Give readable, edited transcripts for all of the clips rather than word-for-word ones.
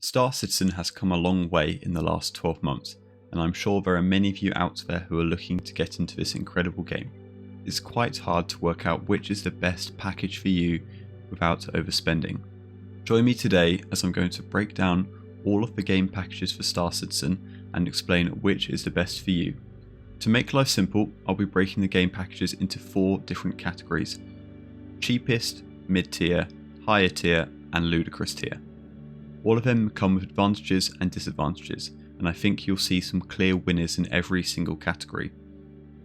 Star Citizen has come a long way in the last 12 months, and I'm sure there are many of you out there who are looking to get into this incredible game. It's quite hard to work out which is the best package for you without overspending. Join me today as I'm going to break down all of the game packages for Star Citizen and explain which is the best for you. To make life simple, I'll be breaking the game packages into 4 different categories: cheapest, mid-tier, higher tier, and ludicrous tier. All of them come with advantages and disadvantages, and I think you'll see some clear winners in every single category.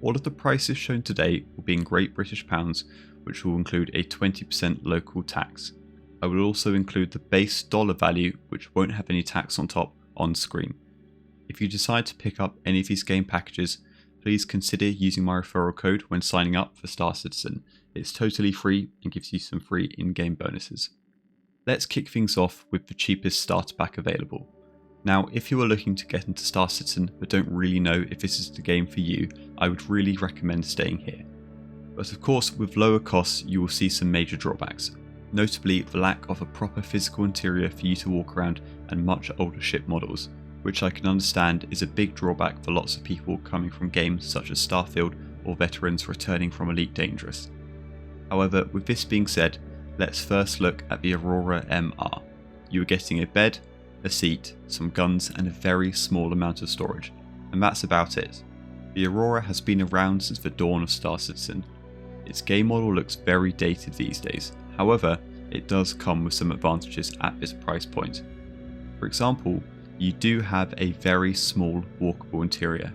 All of the prices shown today will be in Great British Pounds, which will include a 20% local tax. I will also include the base dollar value, which won't have any tax on top, on screen. If you decide to pick up any of these game packages, please consider using my referral code when signing up for Star Citizen. It's totally free and gives you some free in-game bonuses. Let's kick things off with the cheapest starter pack available. Now, if you are looking to get into Star Citizen but don't really know if this is the game for you, I would really recommend staying here. But of course, with lower costs you will see some major drawbacks, notably the lack of a proper physical interior for you to walk around and much older ship models, which I can understand is a big drawback for lots of people coming from games such as Starfield or veterans returning from Elite Dangerous. However, with this being said, let's first look at the Aurora MR. You are getting a bed, a seat, some guns and a very small amount of storage, and that's about it. The Aurora has been around since the dawn of Star Citizen. Its game model looks very dated these days, however it does come with some advantages at this price point. For example, you do have a very small walkable interior,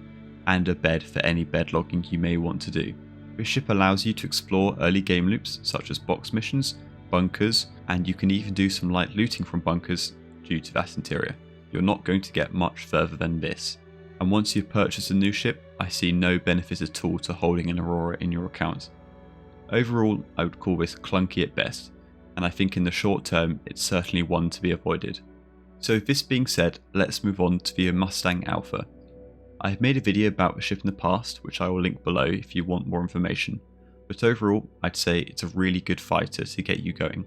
and a bed for any bed logging you may want to do. This ship allows you to explore early game loops such as box missions, bunkers, and you can even do some light looting from bunkers due to that interior. You're not going to get much further than this. And once you've purchased a new ship, I see no benefit at all to holding an Aurora in your account. Overall, I would call this clunky at best, and I think in the short term it's certainly one to be avoided. So with this being said, let's move on to the Mustang Alpha. I have made a video about the ship in the past, which I will link below if you want more information, but overall I'd say it's a really good fighter to get you going.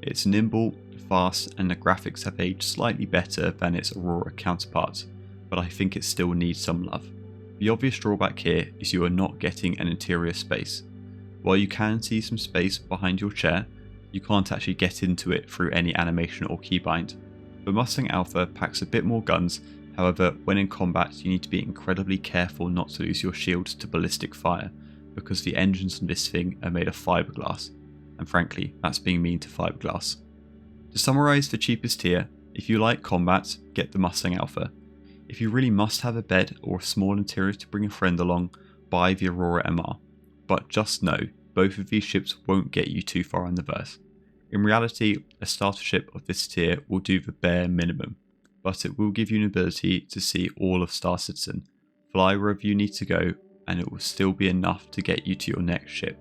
It's nimble, fast, and the graphics have aged slightly better than its Aurora counterparts, but I think it still needs some love. The obvious drawback here is you are not getting an interior space. While you can see some space behind your chair, you can't actually get into it through any animation or keybind. The Mustang Alpha packs a bit more guns, however when in combat you need to be incredibly careful not to lose your shield to ballistic fire, because the engines on this thing are made of fiberglass, and frankly that's being mean to fiberglass. To summarise the cheapest tier, if you like combat, get the Mustang Alpha. If you really must have a bed or a small interior to bring a friend along, buy the Aurora MR. But just know, both of these ships won't get you too far in the verse. In reality, a starter ship of this tier will do the bare minimum, but it will give you an ability to see all of Star Citizen, fly wherever you need to go, and it will still be enough to get you to your next ship.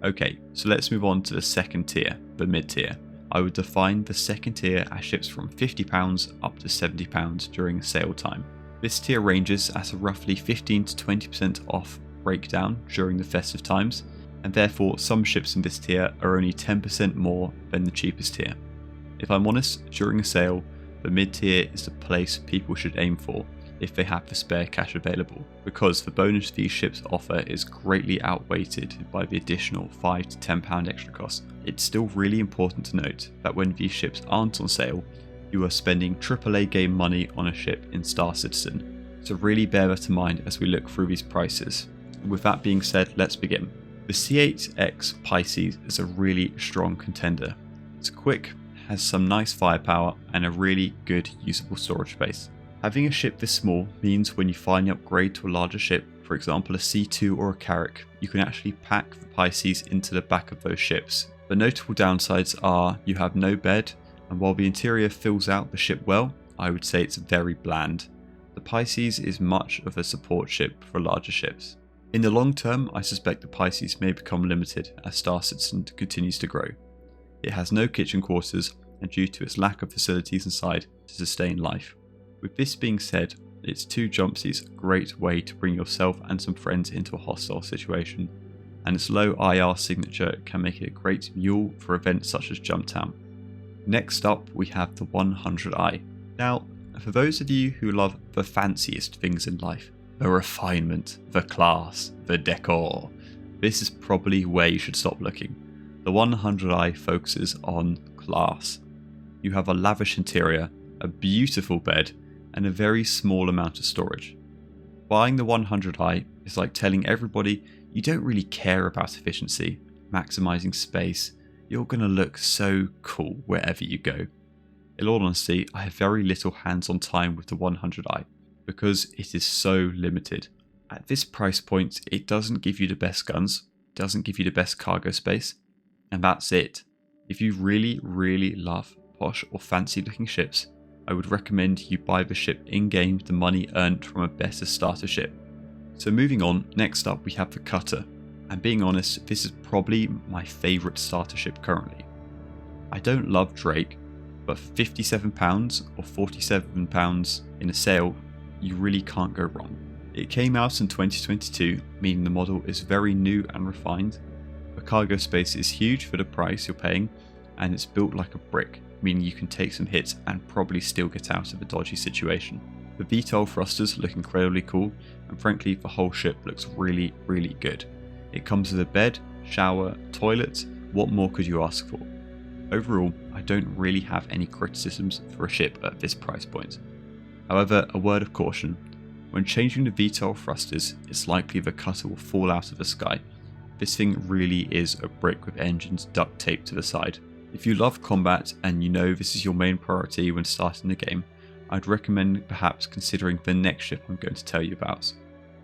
Okay, so let's move on to the second tier, the mid tier. I would define the second tier as ships from £50 up to £70 during sale time. This tier ranges at a roughly 15 to 20% off breakdown during the festive times, and therefore some ships in this tier are only 10% more than the cheapest tier. If I'm honest, during a sale, the mid tier is the place people should aim for if they have the spare cash available, because the bonus these ships offer is greatly outweighed by the additional £5 to £10 extra cost. It's still really important to note that when these ships aren't on sale, you are spending AAA game money on a ship in Star Citizen, so really bear that in mind as we look through these prices. And with that being said, let's begin. The C8X Pisces is a really strong contender. It's quick, has some nice firepower, and a really good usable storage space. Having a ship this small means when you finally upgrade to a larger ship, for example a C2 or a Carrack, you can actually pack the Pisces into the back of those ships. The notable downsides are you have no bed, and while the interior fills out the ship well, I would say it's very bland. The Pisces is much of a support ship for larger ships. In the long term, I suspect the Pisces may become limited as Star Citizen continues to grow. It has no kitchen quarters, and due to its lack of facilities inside to sustain life. With this being said, its 2 jump seats are a great way to bring yourself and some friends into a hostile situation, and its low IR signature can make it a great mule for events such as Jumptown. Next up, we have the 100i. Now, for those of you who love the fanciest things in life, the refinement, the class, the decor, this is probably where you should stop looking. The 100i focuses on class. You have a lavish interior, a beautiful bed, and a very small amount of storage. Buying the 100i is like telling everybody you don't really care about efficiency, maximizing space. You're going to look so cool wherever you go. In all honesty, I have very little hands-on time with the 100i because it is so limited. At this price point, it doesn't give you the best guns, doesn't give you the best cargo space, and that's it. If you really love posh or fancy looking ships, I would recommend you buy the ship in-game with the money earned from a better starter ship. So moving on, next up we have the cutter. And being honest, this is probably my favourite starter ship currently. I don't love Drake, but for £57 or £47 in a sale, you really can't go wrong. It came out in 2022, meaning the model is very new and refined. The cargo space is huge for the price you're paying, and it's built like a brick, meaning you can take some hits and probably still get out of a dodgy situation. The VTOL thrusters look incredibly cool, and frankly the whole ship looks really good. It comes with a bed, shower, toilet. What more could you ask for? Overall, I don't really have any criticisms for a ship at this price point. However, a word of caution. When changing the VTOL thrusters, it's likely the cutter will fall out of the sky. This thing really is a brick with engines duct taped to the side. If you love combat and you know this is your main priority when starting the game, I'd recommend perhaps considering the next ship I'm going to tell you about.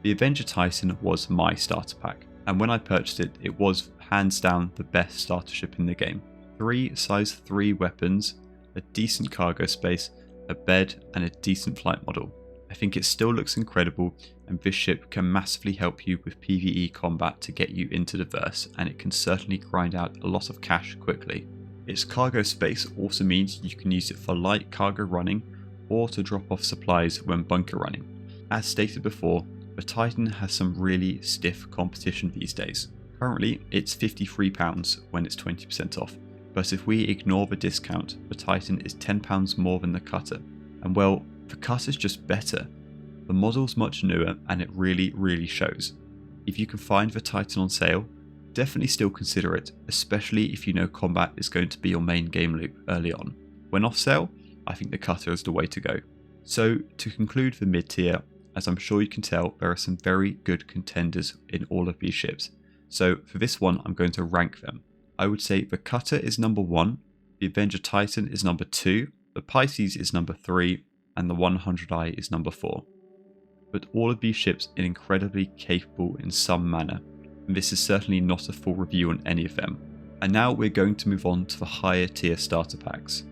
The Avenger Titan was my starter pack, and when I purchased it, it was hands down the best starter ship in the game. 3 size 3 weapons, a decent cargo space, a bed, and a decent flight model. I think it still looks incredible, and this ship can massively help you with PvE combat to get you into the verse, and it can certainly grind out a lot of cash quickly. Its cargo space also means you can use it for light cargo running or to drop off supplies when bunker running. As stated before, the Titan has some really stiff competition these days. Currently it's £53 when it's 20% off, but if we ignore the discount, the Titan is £10 more than the Cutter, and well, the Cutter's just better. The model's much newer and it really shows. If you can find the Titan on sale, definitely still consider it, especially if you know combat is going to be your main game loop early on. When off sale, I think the Cutter is the way to go. So to conclude the mid tier, as I'm sure you can tell, there are some very good contenders in all of these ships. So for this one, I'm going to rank them. I would say the Cutter is number 1, the Avenger Titan is number 2, the Pisces is number 3, and the 100i is number 4. But all of these ships are incredibly capable in some manner, and this is certainly not a full review on any of them. And now we're going to move on to the higher tier starter packs.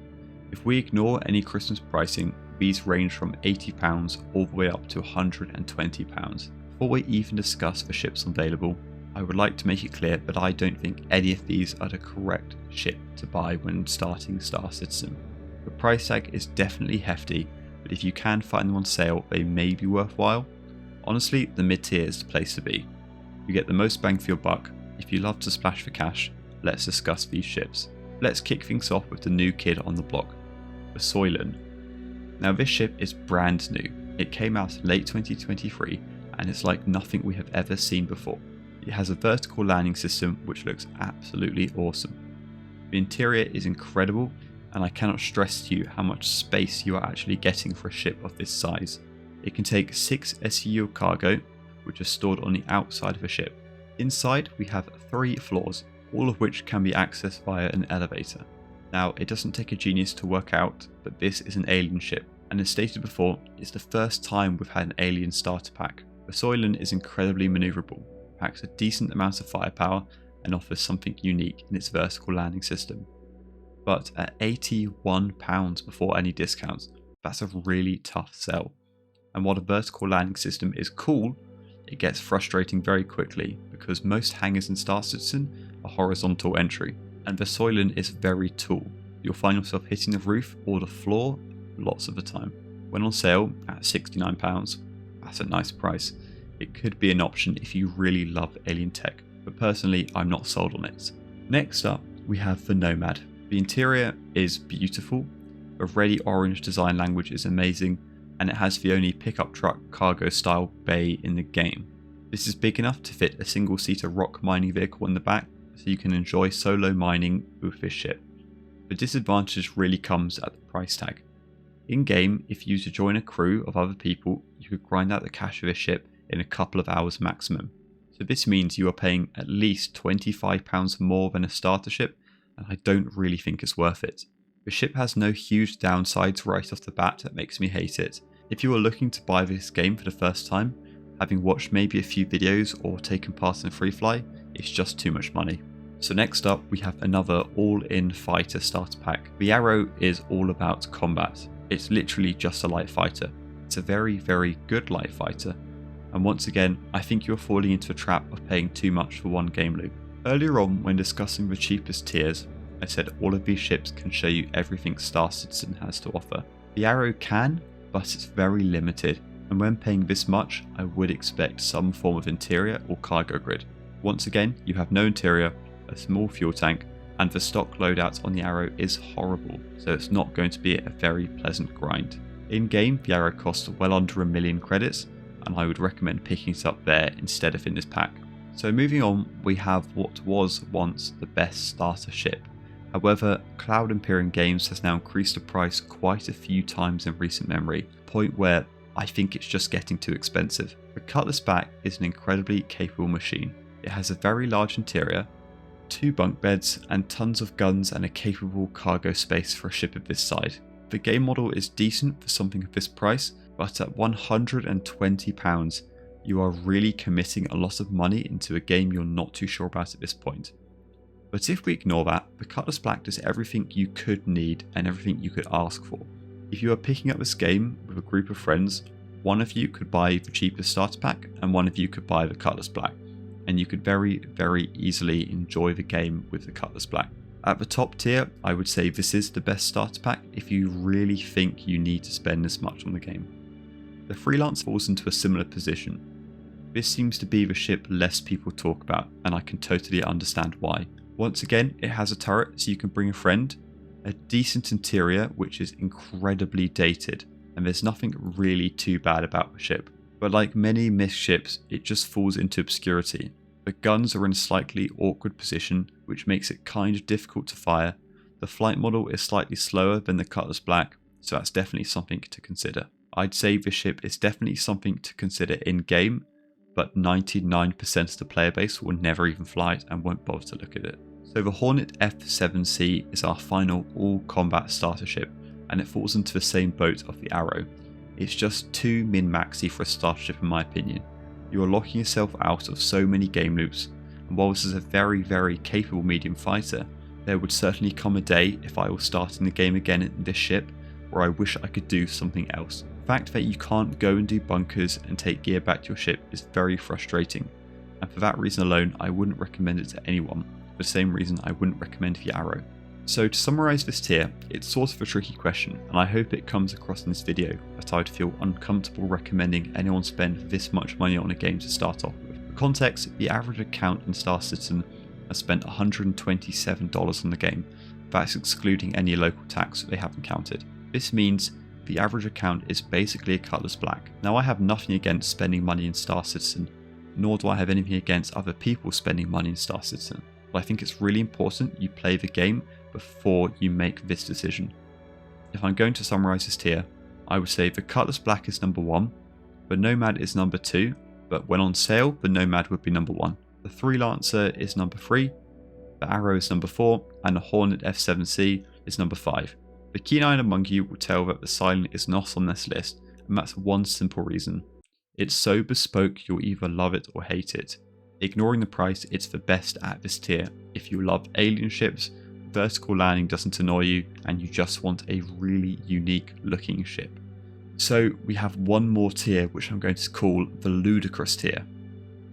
If we ignore any Christmas pricing, these range from £80 all the way up to £120. Before we even discuss the ships available, I would like to make it clear that I don't think any of these are the correct ship to buy when starting Star Citizen. The price tag is definitely hefty, but if you can find them on sale, they may be worthwhile. Honestly, the mid tier is the place to be. You get the most bang for your buck. If you love to splash for cash, let's discuss these ships. Let's kick things off with the new kid on the block, the Soylent. Now this ship is brand new. It came out late 2023 and it's like nothing we have ever seen before. It has a vertical landing system which looks absolutely awesome. The interior is incredible, and I cannot stress to you how much space you are actually getting for a ship of this size. It can take 6 SCU of cargo, which are stored on the outside of the ship. Inside we have 3 floors, all of which can be accessed via an elevator. Now it doesn't take a genius to work out that this is an alien ship, and as stated before, it's the first time we've had an alien starter pack. The Soylent is incredibly manoeuvrable, packs a decent amount of firepower, and offers something unique in its vertical landing system. But at £81 before any discounts, that's a really tough sell. And while the vertical landing system is cool, it gets frustrating very quickly because most hangars in Star Citizen are horizontal entry, and the Soylent is very tall. You'll find yourself hitting the roof or the floor lots of the time. When on sale at £69, that's a nice price. It could be an option if you really love alien tech, but personally I'm not sold on it. Next up we have the Nomad. The interior is beautiful, the reddy orange design language is amazing, and it has the only pickup truck cargo style bay in the game. This is big enough to fit a single-seater rock mining vehicle in the back, so you can enjoy solo mining with this ship. The disadvantage really comes at the price tag. In game, if you were to join a crew of other people, you could grind out the cash of this ship in a couple of hours maximum. So this means you are paying at least £25 more than a starter ship, and I don't really think it's worth it. The ship has no huge downsides right off the bat that makes me hate it. If you are looking to buy this game for the first time, having watched maybe a few videos or taken part in Free Fly, it's just too much money. So next up we have another all-in fighter starter pack. The Arrow is all about combat. It's literally just a light fighter. It's a very, very good light fighter. And once again, I think you're falling into a trap of paying too much for one game loop. Earlier on, when discussing the cheapest tiers, I said all of these ships can show you everything Star Citizen has to offer. The Arrow can, but it's very limited, and when paying this much, I would expect some form of interior or cargo grid. Once again, you have no interior, a small fuel tank, and the stock loadout on the Arrow is horrible, so it's not going to be a very pleasant grind. In game, the Arrow costs well under 1 million credits, and I would recommend picking it up there instead of in this pack. So moving on, we have what was once the best starter ship. However, Cloud Imperium Games has now increased the price quite a few times in recent memory, a point where I think it's just getting too expensive. The Cutlass Black is an incredibly capable machine. It has a very large interior, 2 bunk beds, and tons of guns and a capable cargo space for a ship of this size. The game model is decent for something of this price, but at £120, you are really committing a lot of money into a game you're not too sure about at this point. But if we ignore that, the Cutlass Black does everything you could need and everything you could ask for. If you are picking up this game with a group of friends, one of you could buy the cheapest starter pack and one of you could buy the Cutlass Black, and you could very, very easily enjoy the game with the Cutlass Black. At the top tier, I would say this is the best starter pack if you really think you need to spend this much on the game. The Freelance falls into a similar position. This seems to be the ship less people talk about, and I can totally understand why. Once again, it has a turret so you can bring a friend, a decent interior which is incredibly dated, and there's nothing really too bad about the ship. But like many missed ships, it just falls into obscurity. The guns are in a slightly awkward position, which makes it kind of difficult to fire. The flight model is slightly slower than the Cutlass Black, so that's definitely something to consider. I'd say this ship is definitely something to consider in game, but 99% of the player base will never even fly it and won't bother to look at it. So the Hornet F7C is our final all-combat starter ship, and it falls into the same boat of the Arrow. It's just too min-maxy for a starter ship in my opinion. You are locking yourself out of so many game loops, and while this is a very, very capable medium fighter, there would certainly come a day if I was starting the game again in this ship where I wish I could do something else. The fact that you can't go and do bunkers and take gear back to your ship is very frustrating, and for that reason alone I wouldn't recommend it to anyone, for the same reason I wouldn't recommend the Arrow. So to summarise this tier, it's sort of a tricky question, and I hope it comes across in this video that I would feel uncomfortable recommending anyone spend this much money on a game to start off with. For context, the average account in Star Citizen has spent $127 on the game, that's excluding any local tax they haven't counted. This means the average account is basically a Cutlass Black. Now I have nothing against spending money in Star Citizen, nor do I have anything against other people spending money in Star Citizen, but I think it's really important you play the game before you make this decision. If I'm going to summarise this tier, I would say the Cutlass Black is number 1, the Nomad is number 2, but when on sale the Nomad would be number 1. The Freelancer is number 3, the Arrow is number 4, and the Hornet F7C is number 5. The keen eye among you will tell that the Silent is not on this list, and that's one simple reason. It's so bespoke you'll either love it or hate it. Ignoring the price, it's the best at this tier if you love alien ships, vertical landing doesn't annoy you, and you just want a really unique looking ship. So we have one more tier which I'm going to call the ludicrous tier.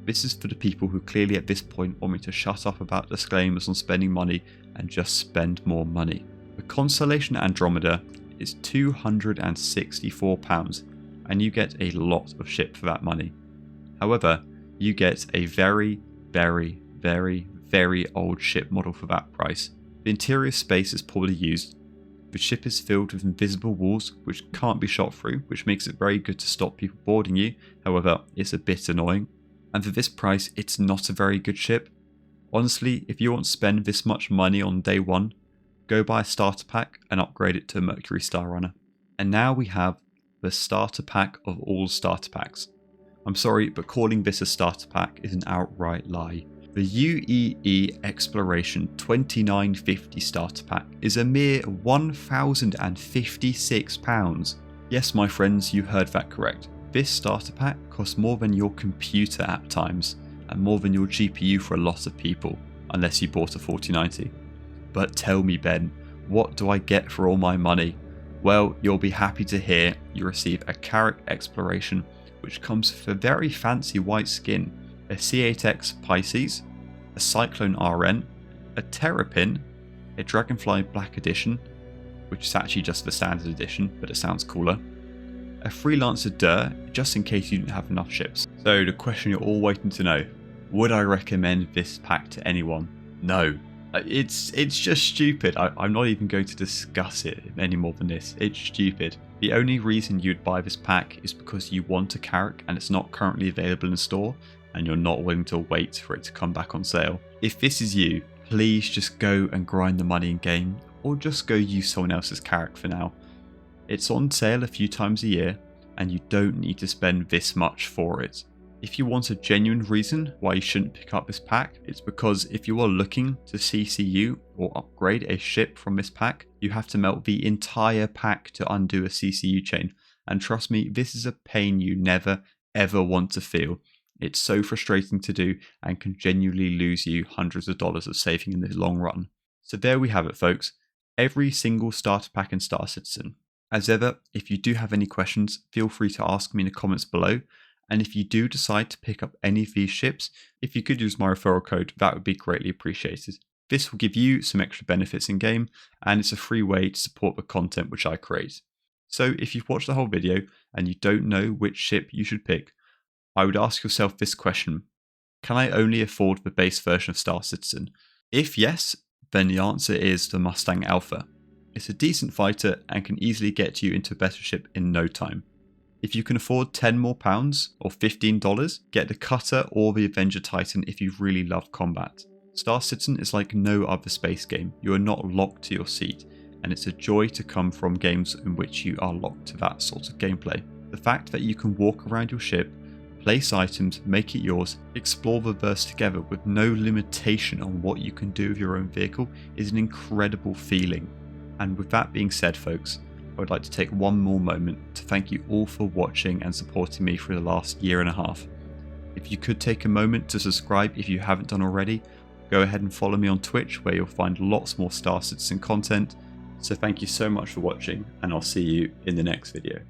This is for the people who clearly at this point want me to shut up about disclaimers on spending money and just spend more money. The Constellation Andromeda is £264 and you get a lot of ship for that money. However, you get a very, very, very, very old ship model for that price. The interior space is poorly used. The ship is filled with invisible walls which can't be shot through, which makes it very good to stop people boarding you. However, it's a bit annoying. And for this price, it's not a very good ship. Honestly, if you want to spend this much money on day one, go buy a starter pack and upgrade it to a Mercury Star Runner. And now we have the starter pack of all starter packs. I'm sorry, but calling this a starter pack is an outright lie. The UEE Exploration 2950 starter pack is a mere £1,056. Yes, my friends, you heard that correct. This starter pack costs more than your computer at times, and more than your GPU for a lot of people, unless you bought a 4090. But tell me, Ben, what do I get for all my money? Well, you'll be happy to hear you receive a Carrack Exploration, which comes with a very fancy white skin, a C8X Pisces, a Cyclone RN, a Terrapin, a Dragonfly Black Edition, which is actually just the standard edition, but it sounds cooler, a Freelancer Dur, just in case you didn't have enough ships. So the question you're all waiting to know, would I recommend this pack to anyone? No. It's just stupid. I'm not even going to discuss it any more than this. It's stupid. The only reason you'd buy this pack is because you want a Carrack and it's not currently available in store and you're not willing to wait for it to come back on sale. If this is you, please just go and grind the money in game, or just go use someone else's Carrack for now. It's on sale a few times a year and you don't need to spend this much for it. If you want a genuine reason why you shouldn't pick up this pack, it's because if you are looking to CCU or upgrade a ship from this pack, you have to melt the entire pack to undo a CCU chain. And trust me, this is a pain you never ever want to feel. It's so frustrating to do and can genuinely lose you hundreds of dollars of saving in the long run. So there we have it, folks. Every single starter pack in Star Citizen. As ever, if you do have any questions, feel free to ask me in the comments below. And if you do decide to pick up any of these ships, if you could use my referral code, that would be greatly appreciated. This will give you some extra benefits in game, and it's a free way to support the content which I create. So if you've watched the whole video and you don't know which ship you should pick, I would ask yourself this question: can I only afford the base version of Star Citizen? If yes, then the answer is the Mustang Alpha. It's a decent fighter and can easily get you into a better ship in no time. If you can afford £10 more or $15, get the Cutter or the Avenger Titan if you really love combat. Star Citizen is like no other space game. You are not locked to your seat, and it's a joy to come from games in which you are locked to that sort of gameplay. The fact that you can walk around your ship, place items, make it yours, explore the verse together with no limitation on what you can do with your own vehicle is an incredible feeling. And with that being said, folks, I would like to take one more moment to thank you all for watching and supporting me for the last year and a half. If you could take a moment to subscribe if you haven't done already, go ahead and follow me on Twitch where you'll find lots more Star Citizen content. So thank you so much for watching, and I'll see you in the next video.